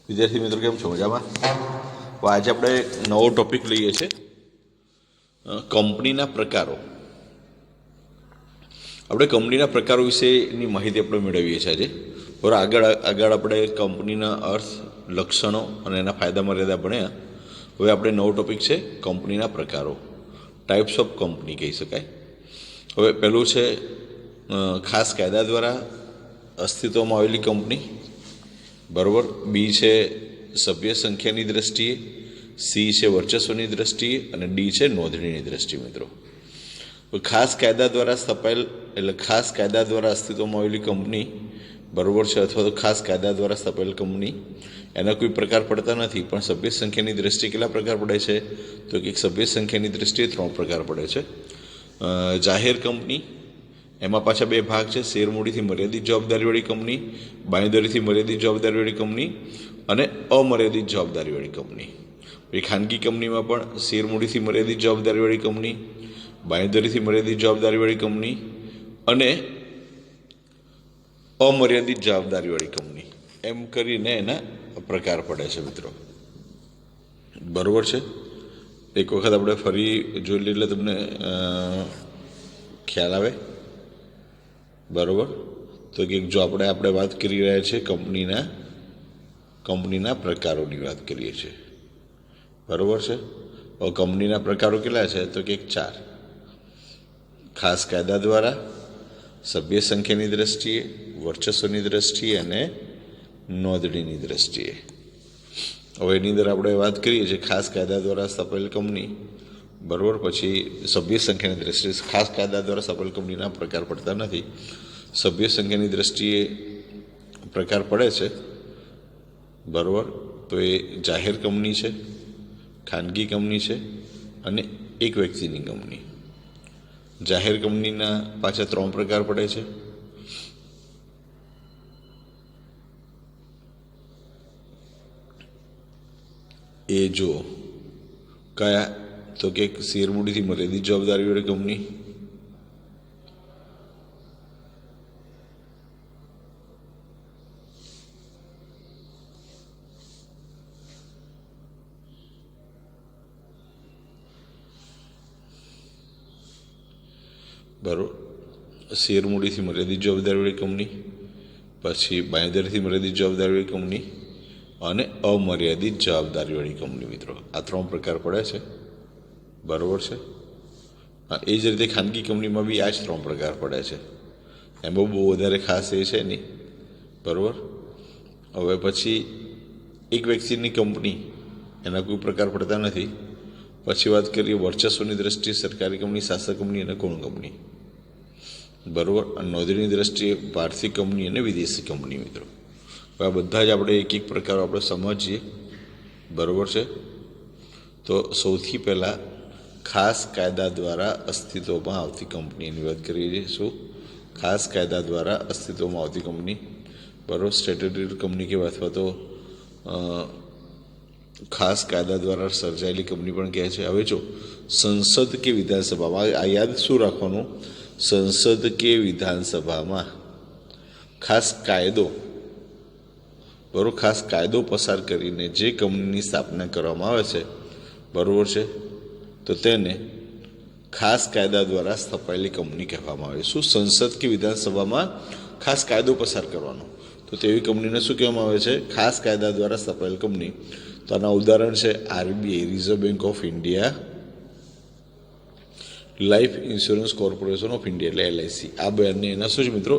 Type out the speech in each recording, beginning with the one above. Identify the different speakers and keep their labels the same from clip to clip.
Speaker 1: વિદ્યાર્થી મિત્રો કેમ છો? મજામાં? તો આજે આપણે નવો ટોપિક લઈએ છીએ, કંપનીના પ્રકારો. આપણે કંપનીના પ્રકારો વિશેની માહિતી આપણે મેળવીએ છીએ આજે. બરાબર, આગળ આપણે કંપનીના અર્થ, લક્ષણો અને એના ફાયદા મર્યાદા ભણ્યા. હવે આપણે નવો ટોપિક છે કંપનીના પ્રકારો, ટાઈપ્સ ઓફ કંપની કહી શકાય. હવે પહેલું છે ખાસ કાયદા દ્વારા અસ્તિત્વમાં આવેલી કંપની. બરાબર. બી છે સભ્ય સંખ્યાની દ્રષ્ટિએ, સી છે વર્ચસ્વની દ્રષ્ટિએ અને ડી છે નોંધણીની દ્રષ્ટિએ. મિત્રો, ખાસ કાયદા દ્વારા સ્થપાયેલ એટલે ખાસ કાયદા દ્વારા અસ્તિત્વમાં આવેલી કંપની, બરાબર છે, અથવા તો ખાસ કાયદા દ્વારા સ્થપાયેલ કંપની, એના કોઈ પ્રકાર પડતા નથી. પણ સભ્ય સંખ્યાની દ્રષ્ટિએ કેટલા પ્રકાર પડે છે? તો કે સભ્ય સંખ્યાની દ્રષ્ટિએ 3 પ્રકાર પડે છે. જાહેર કંપની, એમાં પાછા 2 ભાગ છે: શેરમૂડીથી મર્યાદિત જવાબદારીવાળી કંપની, બાંયધરીથી મર્યાદિત જવાબદારીવાળી કંપની અને અમર્યાદિત જવાબદારીવાળી કંપની. ખાનગી કંપનીમાં પણ શેરમૂડીથી મર્યાદિત જવાબદારીવાળી કંપની, બાંયધરીથી મર્યાદિત જવાબદારીવાળી કંપની અને અમર્યાદિત જવાબદારીવાળી કંપની, એમ કરીને એના પ્રકાર પડે છે. મિત્રો, બરાબર છે. એક વખત આપણે ફરી જોઈ લઈએ એટલે તમને ખ્યાલ આવે. બરાબર. તો કે જો આપણે વાત કરી રહ્યા છીએ કંપનીના પ્રકારોની વાત કરીએ છીએ. બરાબર છે. હવે કંપનીના પ્રકારો કેટલા છે? તો કે 4: ખાસ કાયદા દ્વારા, સભ્ય સંખ્યાની દ્રષ્ટિએ, વર્ચસ્વની દ્રષ્ટિએ અને નોંધણીની દ્રષ્ટિએ. હવે એની અંદર આપણે વાત કરીએ છીએ ખાસ કાયદા દ્વારા સ્થપાયેલ કંપની. બરાબર. પછી સભ્ય સંખ્યાની દ્રષ્ટિએ ખાસ કાયદા દ્વારા સ્થપાયેલ કંપનીના પ્રકાર પડતા નથી. સભ્ય સંખ્યાની દ્રષ્ટિએ પ્રકાર પડે છે. બરાબર. તો એ જાહેર કંપની છે, ખાનગી કંપની છે અને એક વ્યક્તિની કંપની. જાહેર કંપનીના પાછા 3 પ્રકાર પડે છે: એ જો કયા? તો કે શેરમૂડીથી મર્યાદિત જવાબદારીવાળી કંપની, બરાબર, શેરમૂડીથી મર્યાદિત જવાબદારીવાળી કંપની, પછી બાંયધરીથી મર્યાદિત જવાબદારીવાળી કંપની અને અમર્યાદિત જવાબદારીવાળી કંપની. મિત્રો, આ 3 પ્રકાર પડે છે. બરાબર છે. એ જ રીતે ખાનગી કંપનીમાં બી આ જ 3 પ્રકાર પડે છે. એમાં બહુ વધારે ખાસ એ છે નહીં. બરાબર. હવે પછી એક વ્યક્તિની કંપની, એના કોઈ પ્રકાર પડતા નથી. પછી વાત કરીએ વર્ચસ્વની દ્રષ્ટિએ સરકારી કંપની, શાસક કંપની અને ગૌણ કંપની. બરાબર. અને નોંધણીની દ્રષ્ટિએ ભારતીય કંપની અને વિદેશી કંપની. મિત્રો, આ બધા જ આપણે એક પ્રકારો આપણે સમજીએ. બરાબર છે. તો સૌથી પહેલાં ખાસ કાયદા દ્વારા અસ્તિત્વમાં આવતી કંપનીની વાત કરીએ છીએ. શું? ખાસ કાયદા દ્વારા અસ્તિત્વમાં આવતી કંપની. બરાબર. સ્ટેટ્યુટરી કંપની કહેવાય, અથવા તો ખાસ કાયદા દ્વારા સર્જાયેલી કંપની પણ કહે છે. હવે જો સંસદ કે વિધાનસભામાં, આ યાદ શું રાખવાનું, સંસદ કે વિધાનસભામાં ખાસ કાયદો, બરાબર, ખાસ કાયદો પસાર કરીને જે કંપનીની સ્થાપના કરવામાં આવે છે, બરાબર છે, તો તેને ખાસ કાયદા દ્વારા સ્થપાયેલી કંપની કહેવામાં આવે. શું? સંસદ કે વિધાનસભામાં ખાસ કાયદો પસાર કરવાનો, તો તેવી કંપનીને શું કહેવામાં આવે છે? ખાસ કાયદા દ્વારા સ્થપાયેલ કંપની. તો આના ઉદાહરણ છે RBI, reserve bank of India, life insurance corporation of India એટલે LIC. આ બંને એના શું છે મિત્રો?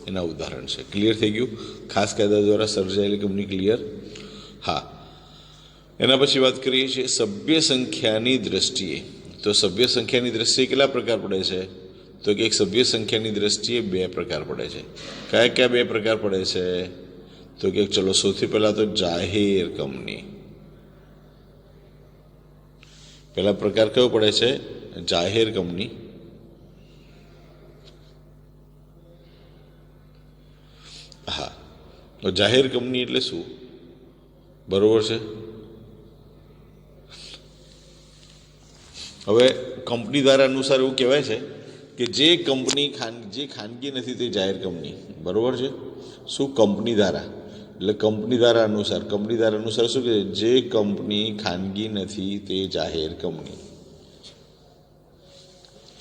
Speaker 1: એના ઉદાહરણ છે. ક્લિયર થઈ ગયું? ખાસ કાયદા દ્વારા સર્જાયેલી કંપની. ક્લિયર? હા. એના પછી વાત કરીએ છીએ સભ્ય સંખ્યાની દ્રષ્ટિએ. તો સભ્ય સંખ્યાની દ્રષ્ટિએ કેટલા પ્રકાર પડે છે? તો કે એક સભ્ય સંખ્યાની દ્રષ્ટિએ 2 પ્રકાર પડે છે. કયા કયા 2 પ્રકાર પડે છે? તો કે ચલો, સૌથી પહેલા તો જાહેર કંપની. પહેલા પ્રકાર કયો પડે છે? જાહેર કંપની. હા, તો જાહેર કંપની એટલે શું? બરોબર છે. હવે કંપની ધારા અનુસાર એવું કહેવાય છે કે જે કંપની જે ખાનગી નથી તે જાહેર કંપની. બરોબર છે. શું? કંપની ધારા એટલે કંપની ધારા અનુસાર શું કે જે કંપની ખાનગી નથી તે જાહેર કંપની.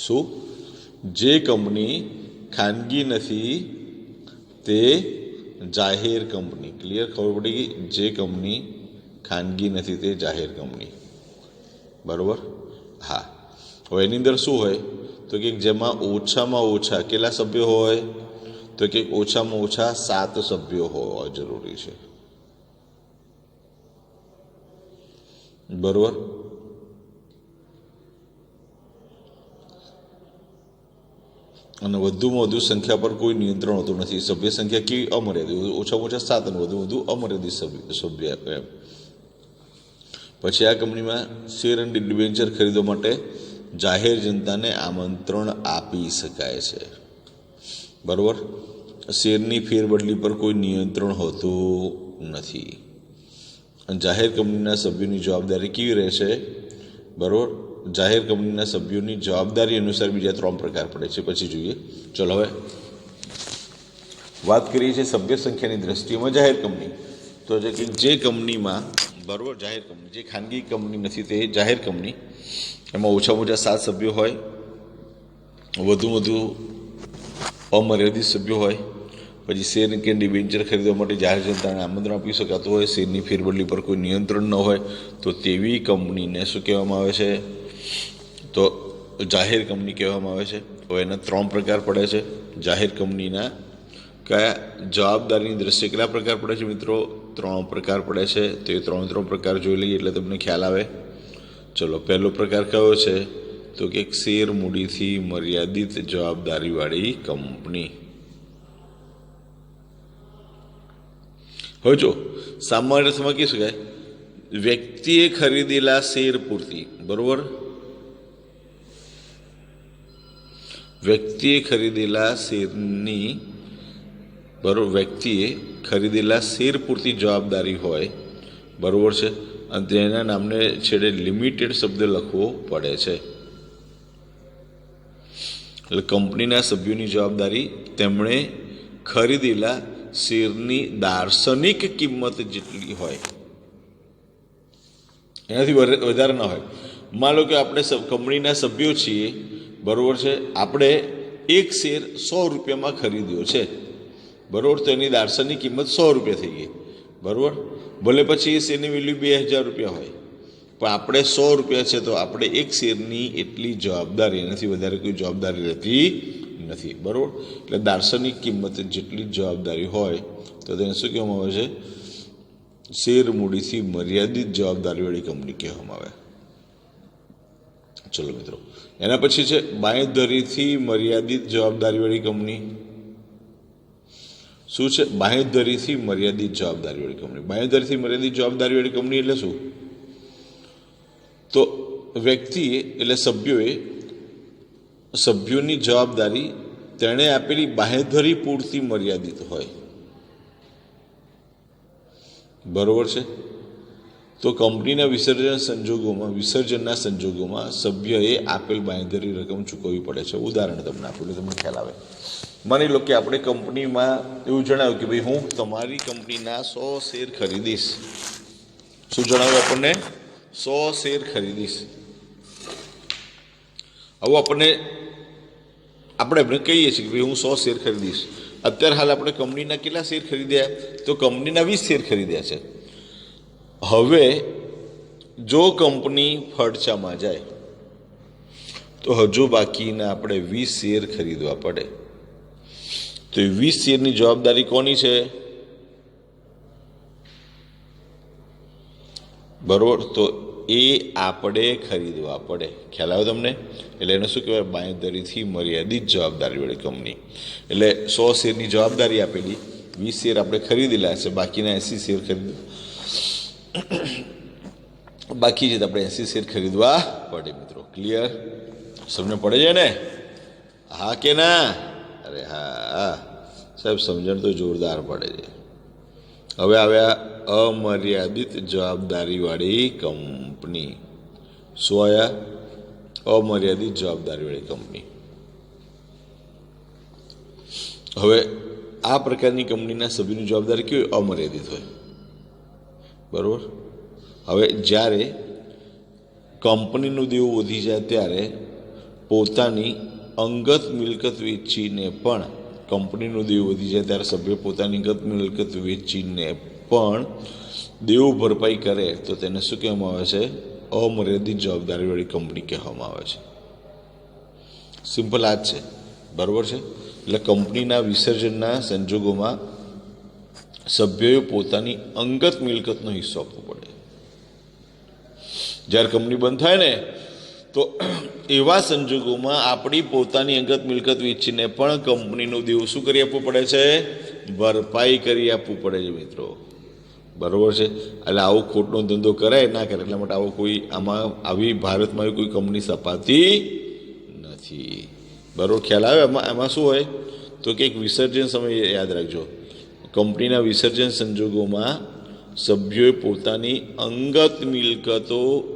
Speaker 1: શું? જે કંપની ખાનગી નથી તે જાહેર કંપની. ક્લિયર? ખબર પડી ગઈ? જે કંપની ખાનગી નથી તે જાહેર કંપની. બરાબર? હા. હવે એની અંદર શું હોય તો કે જેમાં ઓછામાં ઓછા કેટલા સભ્યો હોય તો કે ઓછામાં ઓછા 7 સભ્યો હોવા જરૂરી છે. બરોબર? અને વધુમાં વધુ સંખ્યા પર કોઈ નિયંત્રણ હોતું નથી. સભ્ય સંખ્યા કેવી? અમર્યાદિત. ઓછામાં ઓછા 7 અને વધુ અમર્યાદિત સભ્ય એમ. પછી આ કંપનીમાં શેર અને ડિબેન્ચર ખરીદવા માટે જાહેર જનતાને આમંત્રણ આપી શકાય છે. બરાબર? શેરની ફેરબદલી પર કોઈ નિયંત્રણ હોતું નથી. જાહેર કંપનીના સભ્યોની જવાબદારી કેવી રહેશે? બરાબર? જાહેર કંપનીના સભ્યોની જવાબદારી અનુસાર બીજા 3 પ્રકાર પડે છે. પછી જોઈએ. ચલો હવે વાત કરીએ છીએ સભ્ય સંખ્યાની દ્રષ્ટિએમાં જાહેર કંપની. તો જે કંપનીમાં બરાબર જાહેર કંપની, જે ખાનગી કંપની નથી તે જાહેર કંપની, એમાં ઓછામાં ઓછા 7 સભ્યો હોય, વધુ અમર્યાદિત સભ્યો હોય. પછી શેર કે ડિબેન્ચર ખરીદવા માટે જાહેર જનતાને આમંત્રણ આપી શકાતું હોય, શેરની ફેરબદલી પર કોઈ નિયંત્રણ ન હોય, તો તેવી કંપનીને શું કહેવામાં આવે છે? તો જાહેર કંપની કહેવામાં આવે છે. હવે એના 3 પ્રકાર પડે છે. જાહેર કંપનીના કયા જવાબદારીની દ્રષ્ટિએ કેટલા પ્રકાર પડે છે મિત્રો? 3 પ્રકાર પડે છે. તો એ 3 પ્રકાર જોઈ લઈએ એટલે તમને ખ્યાલ આવે. ચલો, પહેલો પ્રકાર કયો છે તો કે શેર મૂડીથી મર્યાદિત જવાબદારીવાળી કંપની. હવે જો સામાન્ય અર્થમાં કહી શકાય વ્યક્તિએ ખરીદેલા શેર પૂરતી. બરોબર? વ્યક્તિએ ખરીદેલા શેર પૂરતી જવાબદારી હોય. બરોબર છે? અને તેના નામને છેડે લિમિટેડ શબ્દ લખવો પડે છે. એટલે કંપનીના સભ્યોની જવાબદારી તેમણે ખરીદેલા શેરની દાર્શનિક કિંમત જેટલી હોય, એનાથી વધારે ના હોય. માન લો કે આપણે કંપનીના સભ્યો છીએ. બરાબર છે? આપણે એક શેર 100 રૂપિયામાં ખરીદ્યો છે. બરાબર? તો એની દાર્શનિક કિંમત 100 રૂપિયા થઈ ગઈ. બરાબર? ભલે પછી એ શેરની વેલ્યુ 2000 રૂપિયા હોય, પણ આપણે 100 રૂપિયા છે તો આપણે એક શેરની એટલી જવાબદારી, એનાથી વધારે કોઈ જવાબદારી રહેતી નથી. બરાબર? એટલે દાર્શનિક કિંમત જેટલી જવાબદારી હોય તો તેને શું કહેવામાં આવે છે? શેર મૂડીથી મર્યાદિત જવાબદારીવાળી કંપની કહેવામાં આવે. ચલો મિત્રો, એના પછી છે બાંયધરીથી મર્યાદિત જવાબદારીવાળી કંપની. શું છે? બાંયધરીથી મર્યાદિત જવાબદારીવાળી કંપની. બાંયધરીથી મર્યાદિત જવાબદારીવાળી કંપની એટલે શું? તો વ્યક્તિએ એટલે સભ્યોની જવાબદારી તેણે આપેલી બાંયધરી પૂરતી મર્યાદિત હોય. બરોબર છે? તો કંપનીના વિસર્જનના સંજોગોમાં સભ્યએ આપેલ બાંયધરી રકમ ચૂકવવી પડે છે. ઉદાહરણ તમને આપું એટલે તમને ખ્યાલ આવે. માની લો કે આપણે કંપનીમાં એવું જણાવ્યું કે ભાઈ હું તમારી કંપનીના 100 શેર ખરીદીશ. શું જણાવ્યું આપણને? 100 શેર ખરીદીશ. હવે આપણે એમને કહીએ છીએ કે ભાઈ હું 100 શેર ખરીદીશ. અત્યારે હાલ આપણે કંપનીના કેટલા શેર ખરીદ્યા? તો કંપનીના 20 શેર ખરીદ્યા છે. હવે જો કંપની ફડચામાં જાય તો હજુ બાકીના આપણે 20 શેર ખરીદવા પડે. તો એ 20 શેરની જવાબદારી કોની છે? બરોબર? તો એ આપણે ખરીદવા પડે. ખ્યાલ આવે તમને? એટલે એને શું કહેવાય? બાંયધરીથી મર્યાદિત જવાબદારીવાળી કંપની. એટલે 100 શેરની જવાબદારી આપેલી, 20 શેર આપણે ખરીદેલા છે, બાકીના 80 શેર બાકી છે, આપણે 80 શેર ખરીદવા પડે. મિત્રો ક્લિયર? સમજ પડે છે ને? હા કે ના? અરે હા સાહેબ, સમજણ તો જોરદાર પડે છે. હવે આવ્યા અમર્યાદિત જવાબદારીવાળી કંપની. શું આવ્યા? અમર્યાદિત જવાબદારીવાળી કંપની. હવે આ પ્રકારની કંપનીના સભ્યોની જવાબદારી કેવી અમર્યાદિત હોય, બરાબર. હવે જ્યારે કંપનીનું દેવું વધી જાય ત્યારે પોતાની અંગત મિલકત વેચીને પણ કંપનીનું દેવું વધી જાય ત્યારે સભ્ય પોતાની અંગત મિલકત વેચીને પણ દેવું ભરપાઈ કરે તો તેને શું કહેવામાં આવે છે? અમર્યાદિત જવાબદારીવાળી કંપની કહેવામાં આવે છે. સિમ્પલ આ જ છે, બરાબર છે. એટલે કંપનીના વિસર્જનના સંજોગોમાં સભ્યોએ પોતાની અંગત મિલકતનો હિસ્સો આપવો પડે. જ્યારે કંપની બંધ થાય ને તો એવા સંજોગોમાં આપણી પોતાની અંગત મિલકત વેચીને પણ કંપનીનું દેવું શું કરી આપવું પડે છે? ભરપાઈ કરી આપવું પડે છે મિત્રો, બરાબર છે. એટલે આવો ખોટનો ધંધો કરાય ના કરે એટલા માટે આવો કોઈ આવી ભારતમાં કોઈ કંપની સ્થપાતી નથી, બરાબર. ખ્યાલ આવે? એમાં શું હોય તો કે એક વિસર્જન સમયે યાદ રાખજો, કંપનીના વિસર્જન સંજોગોમાં સભ્યોએ પોતાની અંગત મિલકતોમાંથી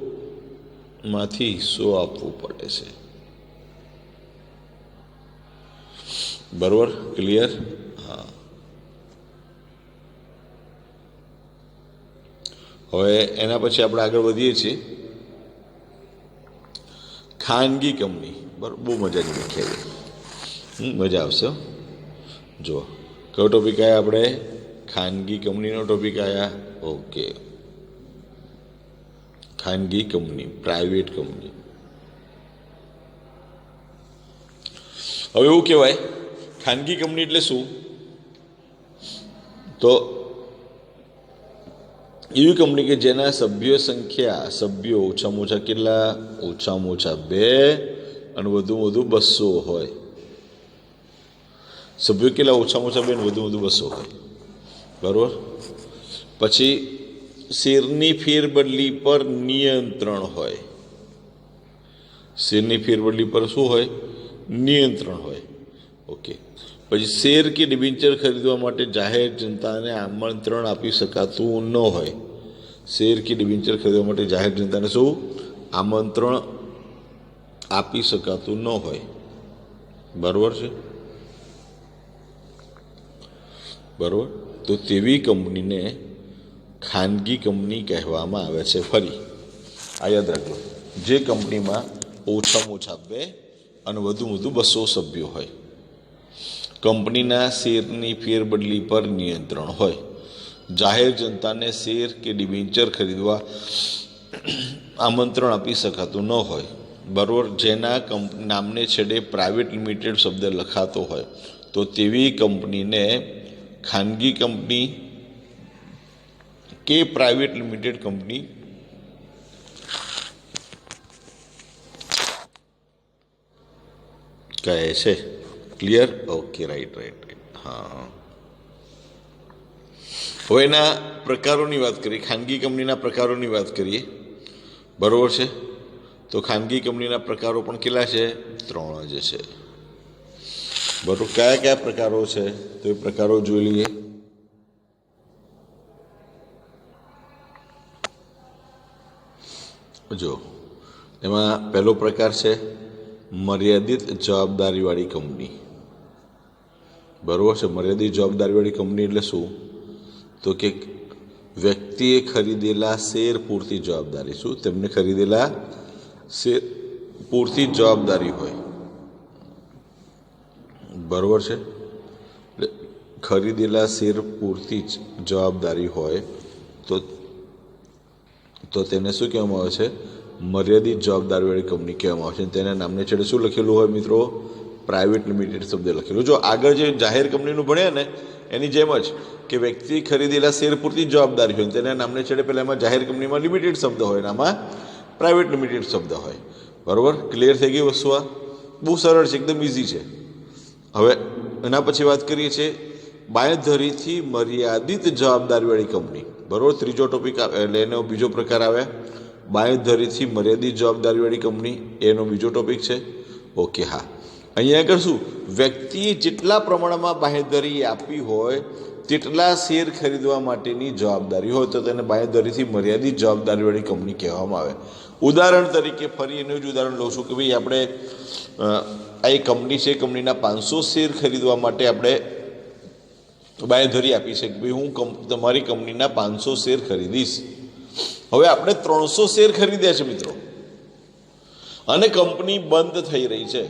Speaker 1: હિસ્સો આપવો પડે છે, બરાબર. ક્લિયર? હા. હવે એના પછી આપણે આગળ વધીએ છીએ. ખાનગી કંપની, બરાબર. બહુ મજાની વ્યાખ્યા, મજા આવશે. જો કયો ટોપિક આવ્યા આપણે? ખાનગી કંપનીનો ટોપિક આવ્યા. ઓકે, ખાનગી કંપની, પ્રાઇવેટ કંપની. હવે એવું કહેવાય ખાનગી કંપની એટલે શું? તો એવી કંપની કે જેના સભ્યો ઓછામાં ઓછા કેટલા? ઓછામાં ઓછા 2 અને વધુમાં વધુ 200 હોય. સભ્યો કેટલા? ઓછામાં ઓછા 2 અને વધુમાં વધુ 200 હોય, બરાબર. પછી શેરની ફેરબદલી પર નિયંત્રણ હોય. શેરની ફેરબદલી પર શું હોય? નિયંત્રણ હોય. ઓકે. પછી શેર કે ડિબેન્ચર ખરીદવા માટે જાહેર જનતાને આમંત્રણ આપી શકાતું ન હોય. શેર કે ડિબેન્ચર ખરીદવા માટે જાહેર જનતાને શું? આમંત્રણ આપી શકાતું ન હોય, બરાબર છે, બરાબર. તો તેવી કંપનીને ખાનગી કંપની કહેવામાં આવે છે. ફરી આ યાદ રાખજો, જે કંપનીમાં ઓછામાં ઓછા 2 અને વધુમાં વધુ 200 સભ્યો હોય, કંપનીના શેરની ફેરબદલી પર નિયંત્રણ હોય, જાહેર જનતાને શેર કે ડિબેન્ચર ખરીદવા આમંત્રણ આપી શકાતું ન હોય, બરાબર. જેના નામને છેડે પ્રાઇવેટ લિમિટેડ શબ્દ લખાતો હોય તો તેવી કંપનીને ખાનગી કંપની કે પ્રાઇવેટ લિમિટેડ કંપની કહે છે. ક્લિયર? Okay, right. હા. હવે એના પ્રકારોની વાત કરીએ, ખાનગી કંપનીના પ્રકારોની વાત કરીએ, બરાબર છે. તો ખાનગી કંપનીના પ્રકારો પણ કેટલા છે? 3 જ છે, બરાબર. કયા કયા પ્રકારો છે તો એ પ્રકારો જોઈ લઈએ. જો એમાં પહેલો પ્રકાર છે મર્યાદિત જવાબદારીવાળી કંપની, બરાબર છે. મર્યાદિત જવાબદારીવાળી કંપની એટલે શું? તો કે વ્યક્તિએ ખરીદેલા શેર પૂરતી જવાબદારી, શું? તેમને ખરીદેલા શેર પૂરતી જવાબદારી હોય, બરાબર છે. એટલે ખરીદેલા શેર પૂરતી જ જવાબદારી હોય તો તેને શું કહેવામાં આવે છે? મર્યાદિત જવાબદારીવાળી કંપની કહેવામાં આવે છે. તેના નામને છેડે શું લખેલું હોય મિત્રો? પ્રાઇવેટ લિમિટેડ શબ્દ લખેલું. જો આગળ જે જાહેર કંપનીનું ભણ્યા ને એની જેમ જ કે વ્યક્તિ ખરીદેલા શેર પૂરતી જવાબદારી હોય, તેના નામને છેડે પહેલાં એમાં જાહેર કંપનીમાં લિમિટેડ શબ્દ હોય, આમાં પ્રાઇવેટ લિમિટેડ શબ્દ હોય, બરાબર. ક્લિયર થઈ ગઈ વસ્તુ? આ બહુ સરળ છે, એકદમ ઇઝી છે. હવે એના પછી વાત કરીએ છીએ બાંયધરીથી મર્યાદિત જવાબદારીવાળી કંપની, બરાબર. ત્રીજો ટોપિક એટલે એનો બીજો પ્રકાર આવે બાંયધરીથી મર્યાદિત જવાબદારીવાળી કંપની, એનો બીજો ટોપિક છે. ઓકે, હા. અહીંયા આગળ શું? વ્યક્તિએ જેટલા પ્રમાણમાં બાંયધરી આપી હોય તેટલા શેર ખરીદવા માટેની જવાબદારી હોય તો તેને બાંયધરીથી મર્યાદિત જવાબદારીવાળી કંપની કહેવામાં આવે. ઉદાહરણ તરીકે ફરી એનું જ ઉદાહરણ લઉં છું કે ભાઈ આપણે આ એક કંપની છે, કંપનીના 500 શેર ખરીદવા માટે આપણે બાંયધરી આપી છે કે ભાઈ હું તમારી કંપનીના 500 શેર ખરીદીશ. હવે આપણે 300 શેર ખરીદ્યા છે મિત્રો, અને કંપની બંધ થઈ રહી છે,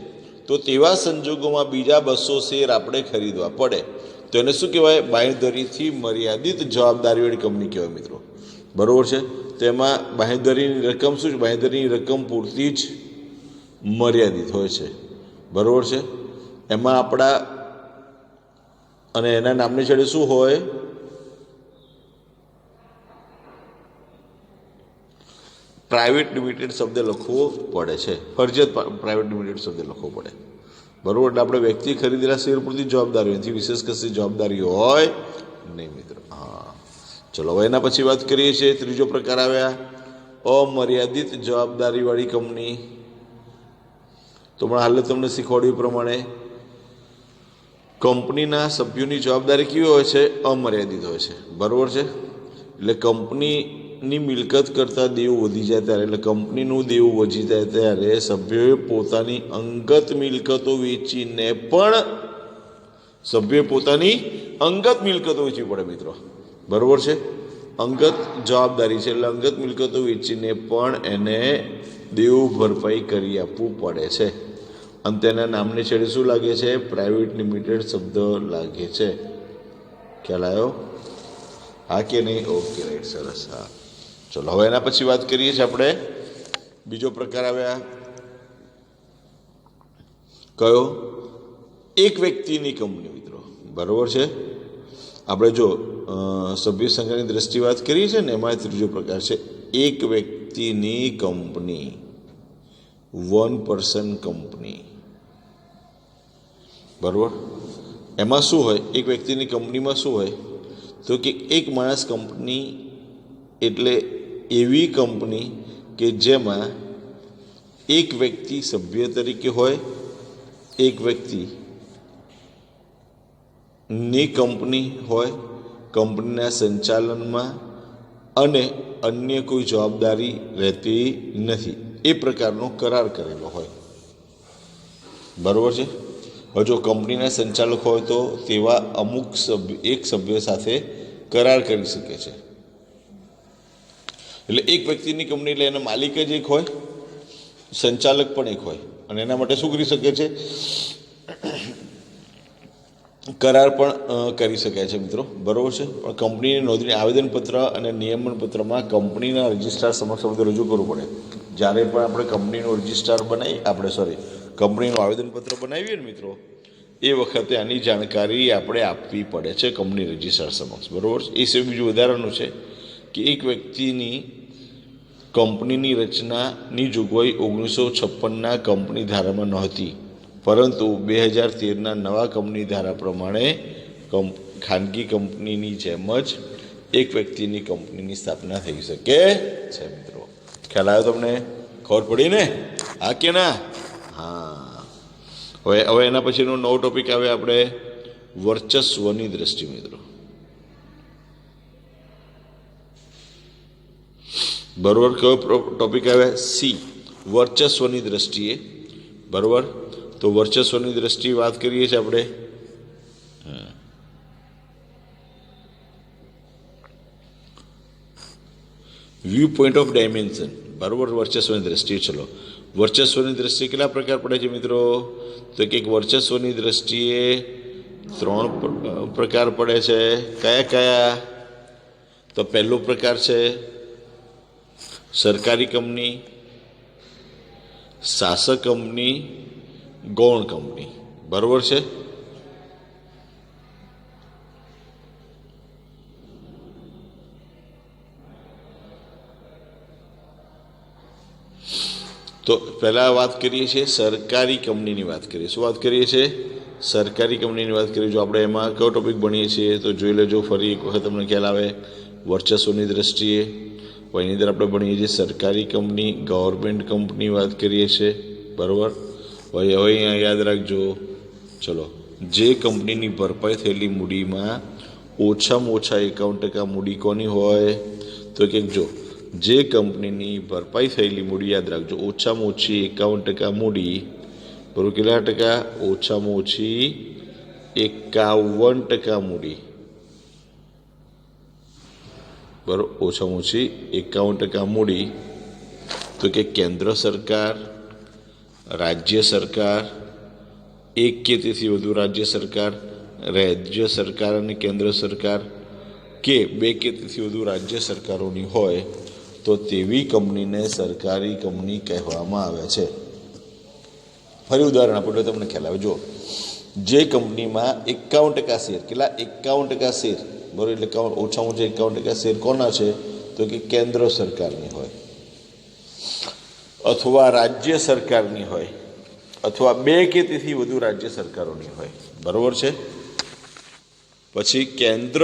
Speaker 1: તો તેવા સંજોગોમાં બીજા 200 શેર આપણે ખરીદવા પડે, તો એને શું કહેવાય? બાંયધરીથી મર્યાદિત જવાબદારીવાળી કંપની કહેવાય મિત્રો. બરાબર છે? તો એમાં બાંયધરીની રકમ શું છે? બાંયધરીની રકમ પૂરતી જ મર્યાદિત હોય છે. બરાબર છે? એમાં આપણા અને એના નામની છેડે શું હોય? પ્રાઇવેટ લિમિટેડ શબ્દ લખવો પડે છે, ફરજિયાત પ્રાઇવેટ લિમિટેડ શબ્દ લખવો પડે. બરાબર? એટલે આપણે વ્યક્તિ ખરીદેલા શેર પૂરતી જવાબદારી, એથી વિશેષ કશી જવાબદારી હોય નહીં મિત્રો. હા, ચલો હવે એના પછી વાત કરીએ છીએ. ત્રીજો પ્રકાર આવ્યા અમર્યાદિત જવાબદારીવાળી કંપની. તો પણ હાલ તમને શીખવાડ્યું પ્રમાણે કંપનીના સભ્યોની જવાબદારી કેવી હોય છે? અમર્યાદિત હોય છે. બરાબર છે? એટલે કંપનીની મિલકત કરતાં દેવું વધી જાય ત્યારે, એટલે કંપનીનું દેવું વધી જાય ત્યારે સભ્યોએ પોતાની અંગત મિલકતો વેચીને વેચવી પડે મિત્રો. બરાબર છે? અંગત જવાબદારી છે, એટલે અંગત મિલકતો વેચીને પણ એને દેવું ભરપાઈ કરી આપવું પડે છે. અને તેના નામની છેડે શું લાગે છે? પ્રાઇવેટ લિમિટેડ શબ્દ લાગે છે. ખ્યાલ આવ્યો? હા કે નહીં? ઓકે, રાઈટ, સરસ. હા, ચલો હવે એના પછી વાત કરીએ છીએ આપણે. બીજો પ્રકાર આવ્યા કયો? એક વ્યક્તિની કંપની મિત્રો. બરાબર છે? આપણે જો સભ્ય સંખ્યાની દ્રષ્ટિએ વાત કરીએ છીએ ને, એમાં ત્રીજો પ્રકાર છે એક વ્યક્તિની કંપની, 1 person કંપની. બરાબર? એમાં શું હોય? એક વ્યક્તિની કંપનીમાં શું હોય? તો કે એક માણસ કંપની એટલે એવી કંપની કે જેમાં એક વ્યક્તિ સભ્ય તરીકે હોય, એક વ્યક્તિની કંપની હોય કંપનીના સંચાલનમાં, અને અન્ય કોઈ જવાબદારી રહેતી નથી, એ પ્રકારનો કરાર કરેલો હોય. બરાબર છે? હવે જો કંપનીના સંચાલક હોય તો તેવા અમુક એક સભ્ય સાથે કરાર કરી શકે છે. એટલે એક વ્યક્તિની કંપની એટલે એના માલિક જ એક હોય, સંચાલક પણ એક હોય, અને એના માટે શું કરી શકે છે? કરાર પણ કરી શકાય છે મિત્રો. બરાબર છે? પણ કંપનીની નોંધણી આવેદનપત્ર અને નિયમનપત્રમાં કંપનીના રજિસ્ટ્રાર સમક્ષ બધું રજૂ કરવું પડે. જ્યારે પણ આપણે કંપનીનું રજિસ્ટ્રાર કંપનીનું આવેદનપત્ર બનાવીએ ને મિત્રો, એ વખતે આની જાણકારી આપણે આપવી પડે છે કંપની રજિસ્ટ્રાર સમક્ષ. બરાબર? એ સિવાય બીજું વધારાનું છે કે એક વ્યક્તિની કંપનીની રચનાની જોગવાઈ 1956ના કંપની ધારામાં નહોતી, પરંતુ 2013ના નવા કંપની ધારા પ્રમાણે ખાનગી કંપનીની જેમ જ એક વ્યક્તિની કંપનીની સ્થાપના થઈ શકે છે મિત્રો. ખ્યાલ આવ્યો તમને? ખબર પડી ને? હા કે ના? હા. હવે એના પછીનો નવો ટોપિક આવે આપણે વર્ચસ્વની દ્રષ્ટિ મિત્રો. બરોબર? કયો ટોપિક આવે? સી, વર્ચસ્વની દ્રષ્ટિએ. બરોબર? તો વર્ચસ્વની દ્રષ્ટિએ વાત કરીએ છીએ આપણે. View point of dimension. બરાબર? વર્ચસ્વની દ્રષ્ટિએ. ચલો, વર્ચસ્વની દ્રષ્ટિએ કેટલા પ્રકાર પડે છે મિત્રો? તો કે વર્ચસ્વની દ્રષ્ટિએ 3 પ્રકાર પડે છે. કયા કયા? તો પહેલો પ્રકાર છે સરકારી કંપની, શાસક કંપની, ગૌણ કંપની. બરાબર છે? તો પહેલાં વાત કરીએ છીએ સરકારી કંપનીની વાત કરીએ. શું વાત કરીએ છીએ? સરકારી કંપનીની વાત કરીએ. જો આપણે એમાં કયો ટોપિક ભણીએ છીએ તો જોઈ લેજો ફરી એક વખત, તમને ખ્યાલ આવે. વર્ચસ્વની દ્રષ્ટિએ એની અંદર આપણે ભણીએ છીએ સરકારી કંપની, ગવર્મેન્ટ કંપની વાત કરીએ છીએ. બરાબર? હવે અહીંયા યાદ રાખજો. ચલો, જે કંપનીની ભરપાઈ થયેલી મૂડીમાં ઓછામાં ઓછા 51% મૂડી કોની હોય? તો કે જો જે કંપનીની ભરપાઈ થયેલી મૂડી, યાદ રાખજો, ઓછામાં ઓછી 51% મૂડી. બરાબર? કેટલા ટકા? ઓછામાં ઓછી 51% મૂડી. બરાબર, ઓછામાં ઓછી 51% મૂડી, તો કે કેન્દ્ર સરકાર, રાજ્ય સરકાર, એક કે તેથી વધુ રાજ્ય સરકાર, રાજ્ય સરકાર અને કેન્દ્ર સરકાર, કે બે કે તેથી વધુ રાજ્ય સરકારોની હોય તો તેવી કંપનીને સરકારી કંપની કહેવામાં આવે છે. ફરી ઉદાહરણ આપો એટલે તમને ખ્યાલ આવે. જો જે કંપનીમાં 51% શેર, કેટલા 51% શેર, બરાબર, એટલે ઓછામાં ઓછા 51% શેર કોના છે? તો કે કેન્દ્ર સરકારની હોય, અથવા રાજ્ય સરકારની હોય, અથવા બે કે તેથી વધુ રાજ્ય સરકારોની હોય. બરાબર છે. પછી કેન્દ્ર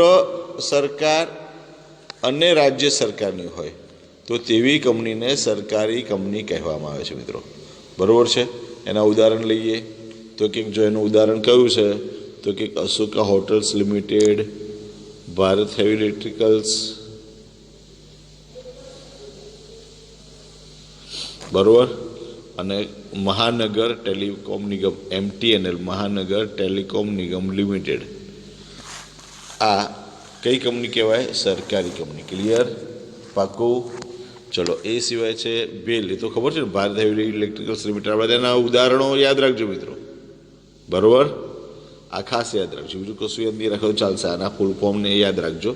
Speaker 1: સરકાર અને રાજ્ય સરકારની હોય તો તેવી કંપનીને સરકારી કંપની કહેવામાં આવે છે મિત્રો. બરાબર છે. એના ઉદાહરણ લઈએ તો કે જો એનું ઉદાહરણ કયું છે તો કે Ashoka hotels limited, Bharat heavy electricals, બરાબર, અને મહાનગર ટેલિકોમ નિગમ MTNL, મહાનગર ટેલિકોમ નિગમ લિમિટેડ. આ કઈ કંપની કહેવાય? સરકારી કંપની. ક્લિયર? પાકું? ચલો, એ સિવાય છે બેલ. એ તો ખબર છે ને, ભારત હેવી ઇલેક્ટ્રિકલ્સ લિમિટેડ. આપણે તેના ઉદાહરણો યાદ રાખજો મિત્રો. બરાબર, આ ખાસ યાદ રાખજો. બીજું કશું યાદ નહીં રાખો ચાલશે. આના ફૂલ ફોર્મને યાદ રાખજો.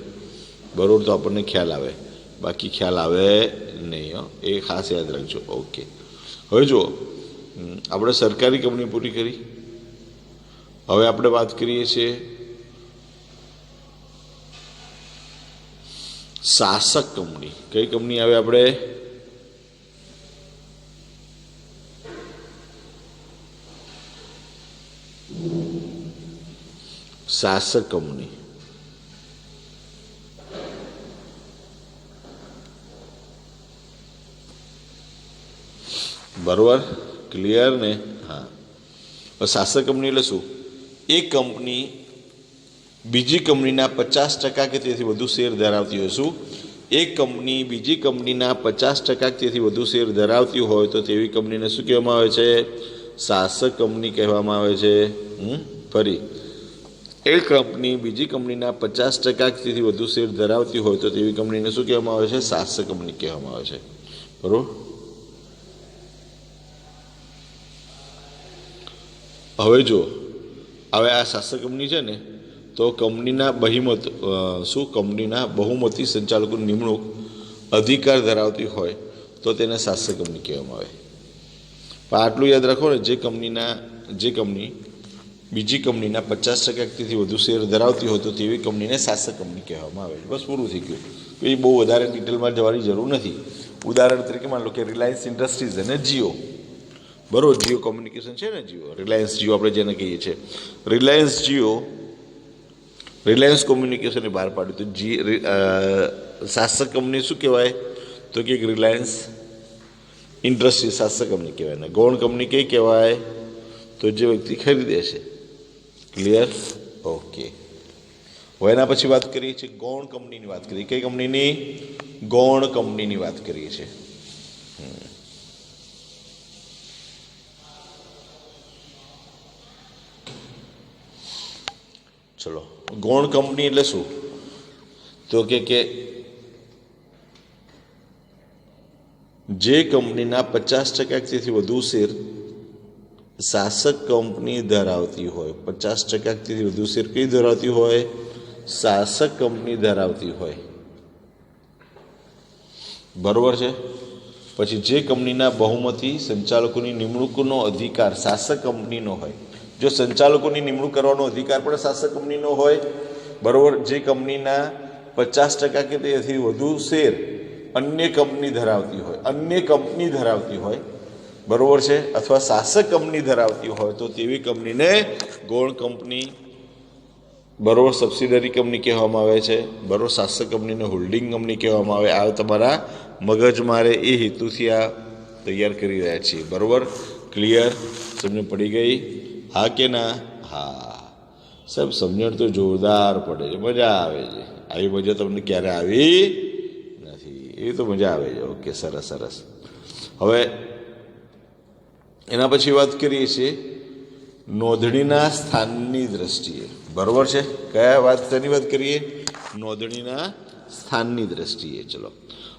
Speaker 1: બરાબર, તો આપણને ખ્યાલ આવે, બાકી ખ્યાલ આવે નહીં. એ ખાસ યાદ રાખજો. ઓકે, હવે જુઓ, આપણે સરકારી કંપની પૂરી કરી. હવે આપણે વાત કરીએ છીએ શાસક કંપની. કઈ કંપની આવે? આપણે શાસક કંપની. બરોબર, ક્લિયર ને? હા. શાસક કંપની એટલે શું? એક કંપની બીજી કંપનીના 50% કે તેથી વધુ શેર ધરાવતી હોય. શું? એક કંપની બીજી કંપનીના 50% કે તેથી વધુ શેર ધરાવતી હોય તો તેવી કંપનીને શું કહેવામાં આવે છે? શાસક કંપની કહેવામાં આવે છે. ફરી, એક કંપની બીજી કંપનીના 50% કે તેથી વધુ શેર ધરાવતી હોય તો તેવી કંપનીને શું કહેવામાં આવે છે? શાસક કંપની કહેવામાં આવે છે. બરોબર. હવે જો હવે આ શાસક કંપની છે ને, તો કંપનીના કંપનીના બહુમતી સંચાલકોની નિમણૂક અધિકાર ધરાવતી હોય તો તેને શાસક કંપની કહેવામાં આવે. પણ આટલું યાદ રાખો ને, જે કંપની બીજી કંપનીના 50% થી વધુ શેર ધરાવતી હોય તો તેવી કંપનીને શાસક કંપની કહેવામાં આવે. બસ પૂરું થઈ ગયું. એ બહુ વધારે ડિટેલમાં જવાની જરૂર નથી. ઉદાહરણ તરીકે માની લો કે રિલાયન્સ ઇન્ડસ્ટ્રીઝ અને જીઓ. બરોબર, જીઓ કોમ્યુનિકેશન છે ને, રિલાયન્સ જીઓ આપણે જેને કહીએ છીએ. રિલાયન્સ કોમ્યુનિકેશને બહાર પાડ્યું તો શાસક કંપની શું કહેવાય? તો કે રિલાયન્સ ઇન્ડસ્ટ્રી શાસક કંપની કહેવાય. ને ગૌણ કંપની કઈ કહેવાય? તો જે વ્યક્તિ ખરીદે છે. ક્લિયર? ઓકે. હવે એના પછી વાત કરીએ છીએ ગૌણ કંપનીની વાત કરીએ. કઈ કંપનીની? ગૌણ કંપનીની વાત કરીએ છીએ. ચલો, ગૌણ કંપની એટલે શું? તો કે જે કંપનીના 50% થી વધુ શેર શાસક કંપની ધરાવતી હોય. 50% થી વધુ શેર કઈ ધરાવતી હોય? શાસક કંપની ધરાવતી હોય. બરોબર છે. પછી જે કંપનીના બહુમતી સંચાલકોની નિમણૂકનો અધિકાર શાસક કંપનીનો હોય. જો સંચાલકોની નિમણૂક કરવાનો અધિકાર પણ શાસક કંપનીનો હોય. બરોબર. જે કંપનીના 50% કે તેથી વધુ શેર અન્ય કંપની ધરાવતી હોય, બરોબર છે, અથવા શાસક કંપની ધરાવતી હોય તો તેવી કંપનીને ગૌણ કંપની, બરોબર, સબસિડરી કંપની કહેવામાં આવે છે. બરોબર. શાસક કંપનીને હોલ્ડિંગ કંપની કહેવામાં આવે. આ તમારા મગજ મારે એ હેતુથી આ તૈયાર કરી રહ્યા છીએ. બરોબર. ક્લિયર? સમજ પડી ગઈ? હા કે ના? હા સાહેબ, સમજણ તો જોરદાર પડે છે, મજા આવે છે. આવી મજા તમને ક્યારે આવી નથી. એવી તો મજા આવે છે. ઓકે, સરસ સરસ. હવે એના પછી વાત કરીએ છીએ નોંધણીના સ્થાનની દ્રષ્ટિએ. બરોબર છે. કયા વાત તેની વાત કરીએ? નોંધણીના સ્થાનની દ્રષ્ટિએ. ચલો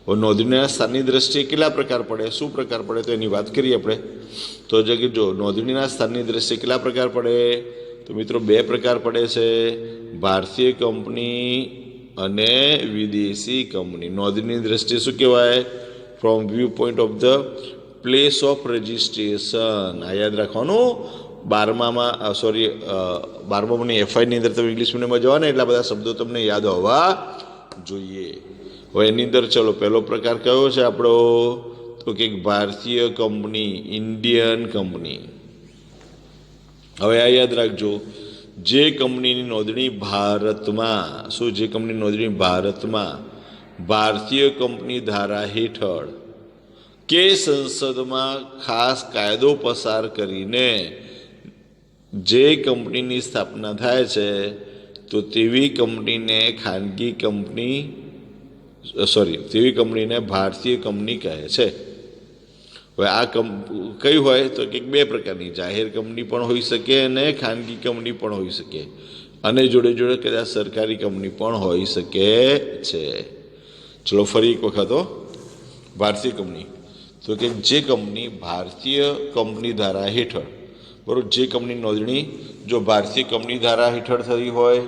Speaker 1: હવે નોંધણીના સ્થાનની દ્રષ્ટિએ કેટલા પ્રકાર પડે, શું પ્રકાર પડે, તો એની વાત કરીએ આપણે. તો જો નોંધણીના સ્થાનની દ્રષ્ટિએ કેટલા પ્રકાર પડે, તો મિત્રો 2 પ્રકાર પડે છે, ભારતીય કંપની અને વિદેશી કંપની. નોંધણીની દ્રષ્ટિએ શું કહેવાય, from view point of the place of registration. આ યાદ રાખવાનું. 12માની એફઆઈની અંદર તમે ઇંગ્લિશ મીડિયમમાં જવા ને એટલા બધા શબ્દો તમને યાદ હોવા જોઈએ. હવે એની અંદર ચલો પહેલો પ્રકાર કયો છે આપણો, તો કે ભારતીય કંપની, ઇન્ડિયન કંપની. હવે આ યાદ રાખજો, જે કંપનીની નોંધણી ભારતમાં, શું, જે કંપનીની નોંધણી ભારતમાં ભારતીય કંપની ધારા હેઠળ કે સંસદમાં ખાસ કાયદો પસાર કરીને જે કંપનીની સ્થાપના થાય છે, તો તેવી કંપનીને ખાનગી કંપની, તેવી કંપનીને ભારતીય કંપની કહે છે. હવે આ કઈ હોય, તો કે 2 પ્રકારની, જાહેર કંપની પણ હોઈ શકે અને ખાનગી કંપની પણ હોઈ શકે, અને જોડે જોડે કદાચ સરકારી કંપની પણ હોઈ શકે છે. ચલો ફરી એક વખત, ભારતીય કંપની, તો કે જે કંપની ભારતીય કંપની ધારા હેઠળ, બરાબર, જે કંપની નોંધણી જો ભારતીય કંપની ધારા હેઠળ થઈ હોય,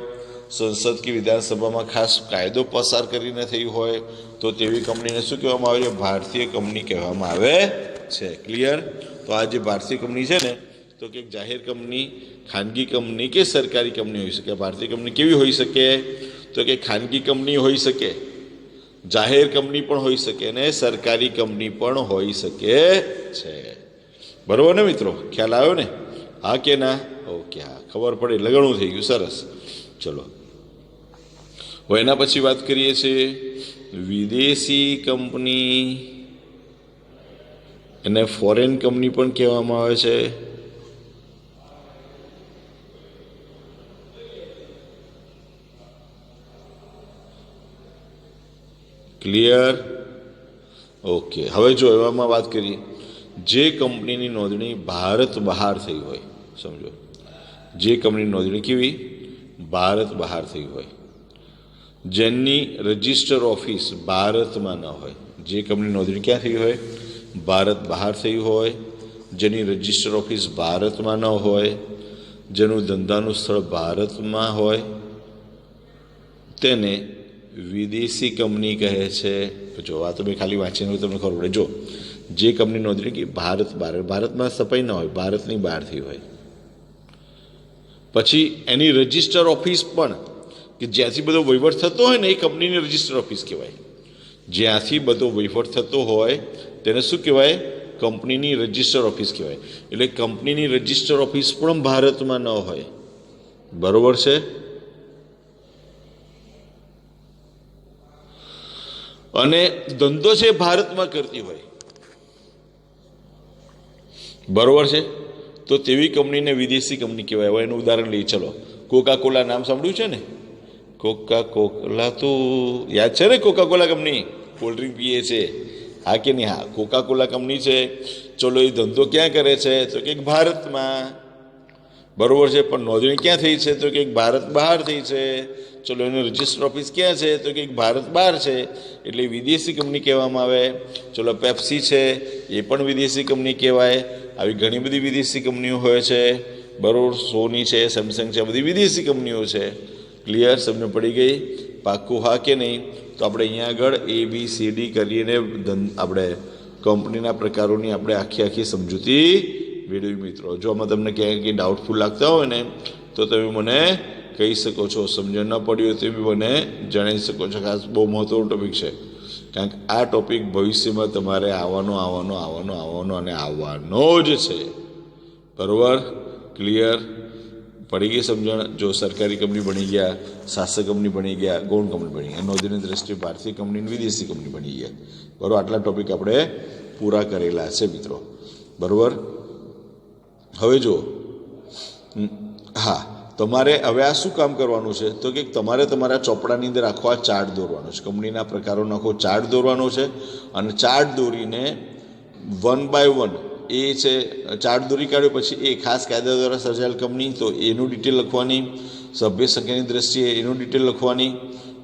Speaker 1: સંસદ કે વિધાનસભામાં ખાસ કાયદો પસાર કરીને થઈ હોય, તો તેવી કંપનીને શું કહેવામાં આવે છે, ભારતીય કંપની કહેવામાં આવે છે. ક્લિયર? તો આ જે ભારતીય કંપની છે ને, તો કે જાહેર કંપની, ખાનગી કંપની કે સરકારી કંપની હોઈ શકે. ભારતીય કંપની કેવી હોઈ શકે, તો કે ખાનગી કંપની હોઈ શકે, જાહેર કંપની પણ હોઈ શકે અને સરકારી કંપની પણ હોઈ શકે છે. બરાબર ને મિત્રો, ખ્યાલ આવ્યો ને? હા કે ના? ઓકે, હા, ખબર પડે, લગણું થઈ ગયું, સરસ. ચલો હવે એના પછી વાત કરીએ છીએ વિદેશી કંપની, એને ફોરેન કંપની પણ કહેવામાં આવે છે. ક્લિયર? ઓકે, હવે જો એવામાં વાત કરીએ, જે કંપનીની નોંધણી ભારત બહાર થઈ હોય, સમજો, જે કંપનીની નોંધણી કેવી, ભારત બહાર થઈ હોય, જેની રજિસ્ટર ઓફિસ ભારતમાં ન હોય. જે કંપની નોંધણી ક્યાં થઈ હોય, ભારત બહાર થઈ હોય, જેની રજિસ્ટર ઓફિસ ભારતમાં ન હોય, જેનું ધંધાનું સ્થળ ભારતમાં હોય, તેને વિદેશી કંપની કહે છે. જો આ તમે ખાલી વાંચીને તમને ખબર પડે. જો જે કંપની નોંધણી કે ભારતમાં સ્થપાઈ ન હોય, ભારતની બહાર થઈ હોય, પછી એની રજિસ્ટર ઓફિસ પણ, કે જ્યાંથી બધો વહીવટ થતો હોય ને, એ કંપનીની રજિસ્ટર ઓફિસ કહેવાય. જ્યાંથી બધો વહીવટ થતો હોય તેને શું કહેવાય, કંપનીની રજિસ્ટર ઓફિસ કહેવાય. એટલે કંપનીની રજિસ્ટર ઓફિસ પણ ભારતમાં ન હોય. બરોબર છે? અને ધંધો છે ભારતમાં કરતી હોય, બરોબર છે, તો તેવી કંપનીને વિદેશી કંપની કહેવાય. હવે એનું ઉદાહરણ લઈએ. ચલો, કોકા કોલા નામ સાંભળ્યું છે ને? કોકા કોલા તો યાદ છે ને? Coca Cola company cold drink પીએ છે, હા કે નહીં? હા, કોકા કોલા કંપની છે. ચલો, એ ધંધો ક્યાં કરે છે, તો કે ભારતમાં, બરોબર છે, પણ નોંધણી ક્યાં થઈ છે, તો કે ભારત બહાર થઈ છે. ચલો, એનું રજિસ્ટર ઓફિસ ક્યાં છે, તો કે ભારત બહાર છે, એટલે વિદેશી કંપની કહેવામાં આવે. ચલો, પેપ્સી છે, એ પણ વિદેશી કંપની કહેવાય. આવી ઘણી બધી વિદેશી કંપનીઓ હોય છે, બરોબર. સોની છે, સેમસંગ છે, આ બધી વિદેશી કંપનીઓ છે. ક્લિયર? સમજ પડી ગઈ? પાક્કું હા કે નહીં? તો આપણે અહીંયા આગળ ABCD કરીને આપણે કંપનીના પ્રકારોની આપણે આખી સમજૂતી મેળવી. મિત્રો, જો આમાં તમને ક્યાંય કંઈ ડાઉટફુલ લાગતા હોય ને, તો તમે મને કહી શકો છો. સમજણ ન પડી હોય તો બી મને જણાવી શકો છો. ખાસ બહુ મહત્વનો ટોપિક છે, કારણ કે આ ટોપિક ભવિષ્યમાં તમારે આવવાનો જ છે. બરાબર? ક્લિયર? પડી ગઈ સમજણ? જો સરકારી કંપની બની ગયા, શાસક કંપની બની ગયા, ગૌણ કંપની બની ગયા, નોંધણીની દ્રષ્ટિએ ભારતીય કંપની, વિદેશી કંપની બની ગયા. બરાબર? આટલા ટોપિક આપણે પૂરા કરેલા છે મિત્રો. બરાબર? હવે જો, હા, તમારે હવે આ શું કામ કરવાનું છે, તો કે તમારે તમારા ચોપડાની અંદર આખો આ ચાર્ટ દોરવાનો છે. કંપનીના પ્રકારોનો આખો ચાર્ટ દોરવાનો છે. અને ચાર્ટ દોરીને 1 by 1 એ છે, ચાર્ટ દોરી કાઢ્યો પછી એ ખાસ કાયદા દ્વારા સર્જાયેલ કંપની, તો એનું ડિટેલ લખવાની. સભ્ય સંખ્યાની દ્રષ્ટિએ એનું ડિટેલ લખવાની.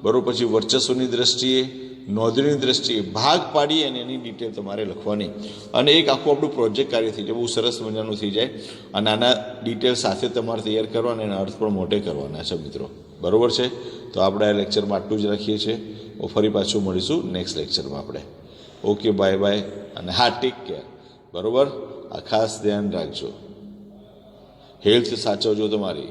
Speaker 1: બરાબર. પછી વર્ચસ્વની દ્રષ્ટિએ, નોંધણીની દ્રષ્ટિએ ભાગ પાડી અને એની ડિટેલ તમારે લખવાની, અને એક આખું આપણું પ્રોજેક્ટ કાર્ય થઈ જાય, બહુ સરસ મજાનું થઈ જાય. અને આના ડિટેલ સાથે તમારે તૈયાર કરવાના, એના અર્થ પણ મોટે કરવાના છે મિત્રો. બરાબર છે. તો આપણે આ લેક્ચરમાં આટલું જ રાખીએ છીએ. ફરી પાછું મળીશું નેક્સ્ટ લેક્ચરમાં આપણે. Okay, bye bye. અને હા, ટેક કેર. બરાબર. આ ખાસ ધ્યાન રાખજો, હેલ્થ સાચવજો તમારી.